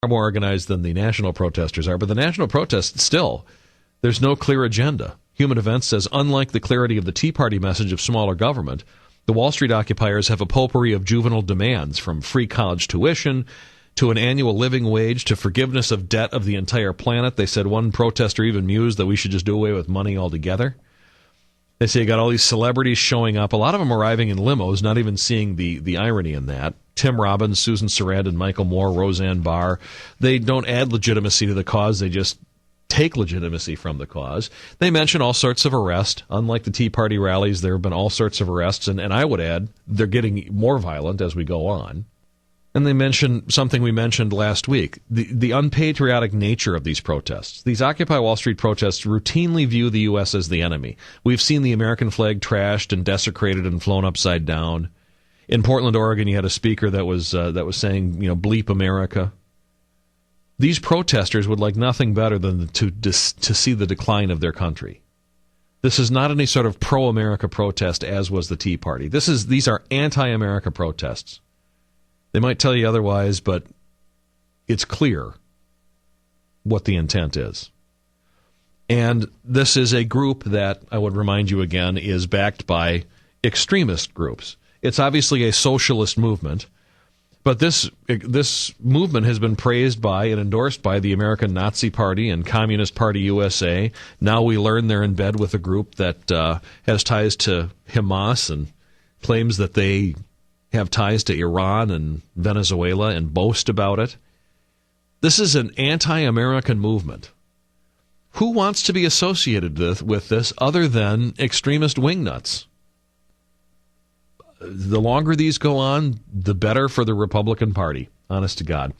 more organized than the national protesters are, but the national protests still, there's no clear agenda. Human Events says, unlike the clarity of the Tea Party message of smaller government, the Wall Street occupiers have a potpourri of juvenile demands, from free college tuition to an annual living wage to forgiveness of debt of the entire planet. They said one protester even mused that we should just do away with money altogether. They say you got all these celebrities showing up, a lot of them arriving in limos, not even seeing the irony in that. Tim Robbins, Susan Sarandon, Michael Moore, Roseanne Barr. They don't add legitimacy to the cause, they just take legitimacy from the cause. They mention all sorts of arrests. Unlike the Tea Party rallies, there have been all sorts of arrests, and I would add they're getting more violent as we go on. And they mention something we mentioned last week, the unpatriotic nature of these protests. These Occupy Wall Street protests routinely view the U.S. as the enemy. We've seen the American flag trashed and desecrated and flown upside down. In Portland, Oregon, you had a speaker that was saying, bleep America. These protesters would like nothing better than to see the decline of their country. This is not any sort of pro-America protest, as was the Tea Party. These are anti-America protests. They might tell you otherwise, but it's clear what the intent is. And this is a group that, I would remind you again, is backed by extremist groups. It's obviously a socialist movement, but this movement has been praised by and endorsed by the American Nazi Party and Communist Party USA. Now we learn they're in bed with a group that has ties to Hamas and claims that they have ties to Iran and Venezuela and boast about it. This is an anti-American movement. Who wants to be associated with this other than extremist wingnuts? The longer these go on, the better for the Republican Party, honest to God.